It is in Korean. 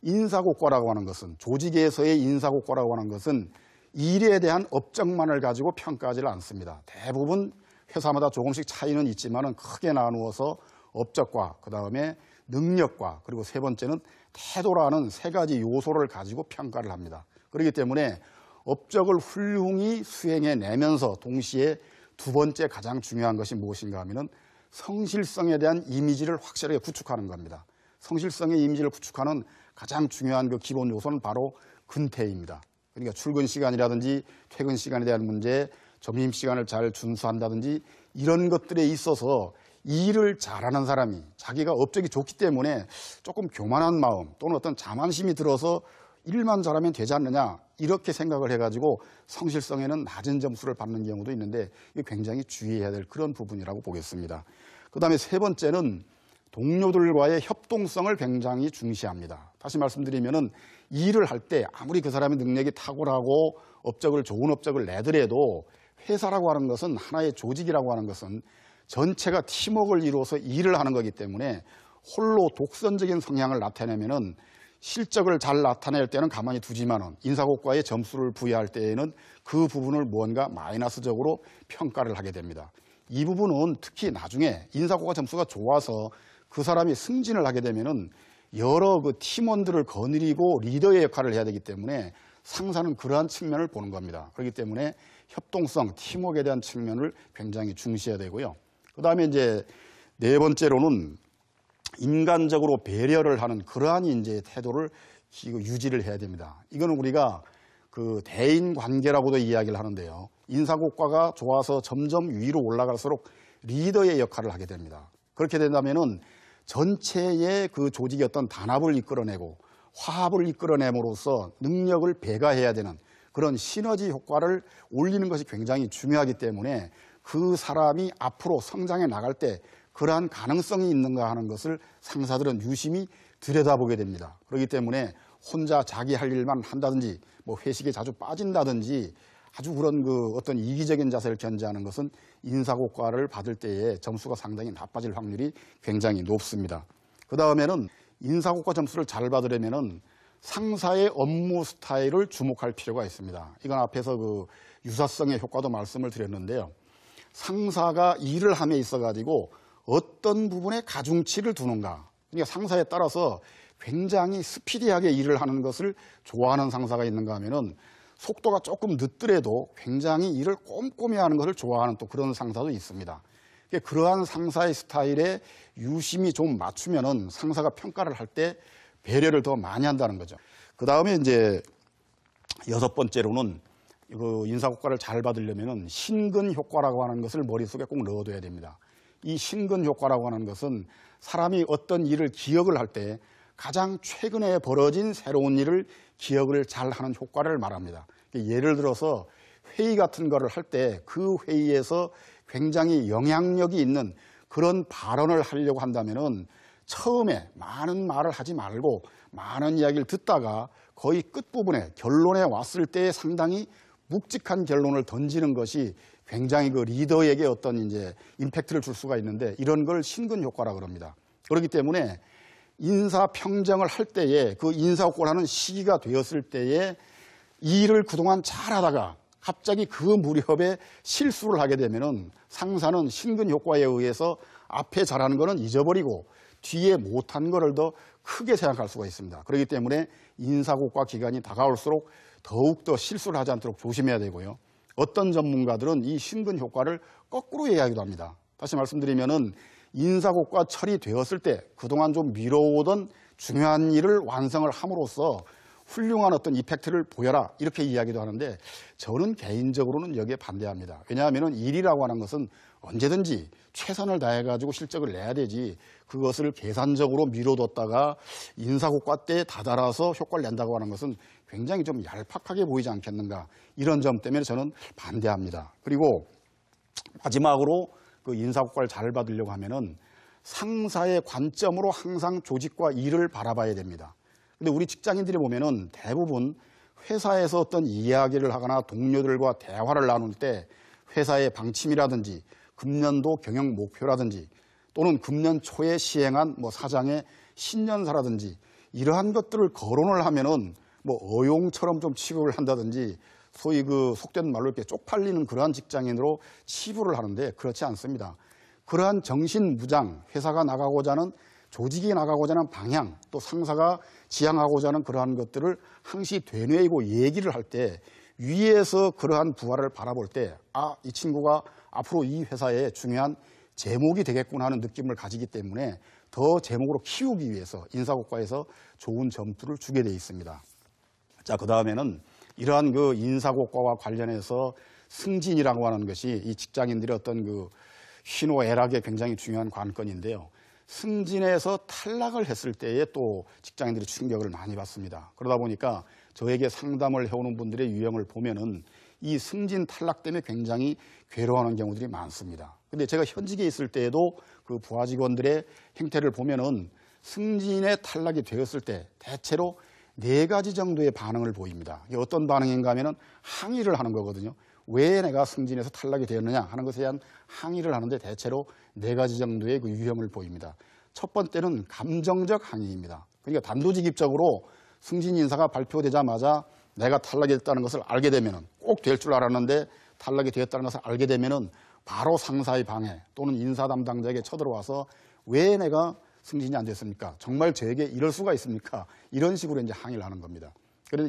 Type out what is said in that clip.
인사고과라고 하는 것은, 조직에서의 인사고과라고 하는 것은 일에 대한 업적만을 가지고 평가하지를 않습니다. 대부분 회사마다 조금씩 차이는 있지만 크게 나누어서 업적과 그다음에 능력과 그리고 세 번째는 태도라는 세 가지 요소를 가지고 평가를 합니다. 그렇기 때문에 업적을 훌륭히 수행해내면서 동시에 두 번째 가장 중요한 것이 무엇인가 하면은 성실성에 대한 이미지를 확실하게 구축하는 겁니다. 성실성의 이미지를 구축하는 가장 중요한 그 기본 요소는 바로 근태입니다. 그러니까 출근 시간이라든지 퇴근 시간에 대한 문제, 점심시간을 잘 준수한다든지 이런 것들에 있어서 일을 잘하는 사람이 자기가 업적이 좋기 때문에 조금 교만한 마음 또는 어떤 자만심이 들어서 일만 잘하면 되지 않느냐 이렇게 생각을 해가지고 성실성에는 낮은 점수를 받는 경우도 있는데 이게 굉장히 주의해야 될 그런 부분이라고 보겠습니다. 그다음에 세 번째는 동료들과의 협동성을 굉장히 중시합니다. 다시 말씀드리면은 일을 할 때 아무리 그 사람의 능력이 탁월하고 좋은 업적을 내더라도 회사라고 하는 것은 하나의 조직이라고 하는 것은 전체가 팀워크를 이루어서 일을 하는 거기 때문에 홀로 독선적인 성향을 나타내면은 실적을 잘 나타낼 때는 가만히 두지만은 인사고과에 점수를 부여할 때에는 그 부분을 무언가 마이너스적으로 평가를 하게 됩니다. 이 부분은 특히 나중에 인사고과 점수가 좋아서 그 사람이 승진을 하게 되면은 여러 그 팀원들을 거느리고 리더의 역할을 해야 되기 때문에 상사는 그러한 측면을 보는 겁니다. 그렇기 때문에 협동성, 팀워크에 대한 측면을 굉장히 중시해야 되고요. 그 다음에 이제 네 번째로는 인간적으로 배려를 하는 그러한 이제 태도를 유지를 해야 됩니다. 이거는 우리가 그 대인 관계라고도 이야기를 하는데요. 인사고과가 좋아서 점점 위로 올라갈수록 리더의 역할을 하게 됩니다. 그렇게 된다면은 전체의 그 조직의 어떤 단합을 이끌어내고 화합을 이끌어냄으로써 능력을 배가해야 되는 그런 시너지 효과를 올리는 것이 굉장히 중요하기 때문에 그 사람이 앞으로 성장해 나갈 때 그러한 가능성이 있는가 하는 것을 상사들은 유심히 들여다보게 됩니다. 그렇기 때문에 혼자 자기 할 일만 한다든지 뭐 회식에 자주 빠진다든지 아주 그런 그 어떤 이기적인 자세를 견지하는 것은 인사고과를 받을 때에 점수가 상당히 나빠질 확률이 굉장히 높습니다. 그 다음에는 인사고과 점수를 잘 받으려면은 상사의 업무 스타일을 주목할 필요가 있습니다. 이건 앞에서 그 유사성의 효과도 말씀을 드렸는데요. 상사가 일을 함에 있어 가지고 어떤 부분에 가중치를 두는가. 그러니까 상사에 따라서 굉장히 스피디하게 일을 하는 것을 좋아하는 상사가 있는가 하면은 속도가 조금 늦더라도 굉장히 일을 꼼꼼히 하는 것을 좋아하는 또 그런 상사도 있습니다. 그러한 상사의 스타일에 유심히 좀 맞추면은 상사가 평가를 할 때 배려를 더 많이 한다는 거죠. 그 다음에 이제 여섯 번째로는 그 인사고과를 잘 받으려면은 신근 효과라고 하는 것을 머릿속에 꼭 넣어둬야 됩니다. 이 신근 효과라고 하는 것은 사람이 어떤 일을 기억을 할 때 가장 최근에 벌어진 새로운 일을 기억을 잘 하는 효과를 말합니다. 예를 들어서 회의 같은 거를 할 때 그 회의에서 굉장히 영향력이 있는 그런 발언을 하려고 한다면은 처음에 많은 말을 하지 말고 많은 이야기를 듣다가 거의 끝부분에 결론에 왔을 때 상당히 묵직한 결론을 던지는 것이 굉장히 그 리더에게 어떤 이제 임팩트를 줄 수가 있는데 이런 걸 신근 효과라고 합니다. 그렇기 때문에 인사 평정을 할 때에 그 인사고과를 하는 시기가 되었을 때에 일을 그동안 잘하다가 갑자기 그 무렵에 실수를 하게 되면은 상사는 신근 효과에 의해서 앞에 잘하는 거는 잊어버리고 뒤에 못한 거를 더 크게 생각할 수가 있습니다. 그렇기 때문에 인사고과 기간이 다가올수록 더욱더 실수를 하지 않도록 조심해야 되고요. 어떤 전문가들은 이 신근 효과를 거꾸로 이야기도 합니다. 다시 말씀드리면은 인사고과 처리되었을 때 그동안 좀 미뤄오던 중요한 일을 완성을 함으로써 훌륭한 어떤 이펙트를 보여라 이렇게 이야기도 하는데 저는 개인적으로는 여기에 반대합니다. 왜냐하면 일이라고 하는 것은 언제든지 최선을 다해가지고 실적을 내야 되지 그것을 계산적으로 미뤄뒀다가 인사고과 때에 다다라서 효과를 낸다고 하는 것은 굉장히 좀 얄팍하게 보이지 않겠는가 이런 점 때문에 저는 반대합니다. 그리고 마지막으로 그 인사고과를 잘 받으려고 하면은 상사의 관점으로 항상 조직과 일을 바라봐야 됩니다. 근데 우리 직장인들이 보면은 대부분 회사에서 어떤 이야기를 하거나 동료들과 대화를 나눌 때 회사의 방침이라든지 금년도 경영 목표라든지 또는 금년 초에 시행한 뭐 사장의 신년사라든지 이러한 것들을 거론을 하면은 뭐 어용처럼 좀 취급을 한다든지 소위 그 속된 말로 이렇게 쪽팔리는 그러한 직장인으로 치부를 하는데 그렇지 않습니다. 그러한 정신무장, 회사가 나가고자 하는 조직이 나가고자 하는 방향, 또 상사가 지향하고자 하는 그러한 것들을 항시 되뇌이고 얘기를 할 때 위에서 그러한 부하를 바라볼 때 아, 이 친구가 앞으로 이 회사의 중요한 제목이 되겠구나 하는 느낌을 가지기 때문에 더 제목으로 키우기 위해서 인사고과에서 좋은 점수를 주게 돼 있습니다. 자, 그 다음에는 이러한 그 인사고과와 관련해서 승진이라고 하는 것이 이 직장인들의 어떤 그 희노애락에 굉장히 중요한 관건인데요. 승진에서 탈락을 했을 때에 또 직장인들이 충격을 많이 받습니다. 그러다 보니까 저에게 상담을 해오는 분들의 유형을 보면은 이 승진 탈락 때문에 굉장히 괴로워하는 경우들이 많습니다. 근데 제가 현직에 있을 때에도 그 부하 직원들의 행태를 보면은 승진에 탈락이 되었을 때 대체로 4가지 정도의 반응을 보입니다. 이게 어떤 반응인가 하면은 항의를 하는 거거든요. 왜 내가 승진해서 탈락이 되었느냐 하는 것에 대한 항의를 하는데 대체로 4가지 정도의 그 유형을 보입니다. 첫 번째는 감정적 항의입니다. 그러니까 단도직입적으로 승진 인사가 발표되자마자 내가 탈락이 됐다는 것을 알게 되면은 꼭 될 줄 알았는데 탈락이 되었다는 것을 알게 되면은 바로 상사의 방해 또는 인사 담당자에게 쳐들어와서 왜 내가 승진이 안 됐습니까? 정말 저에게 이럴 수가 있습니까? 이런 식으로 이제 항의를 하는 겁니다. 그래서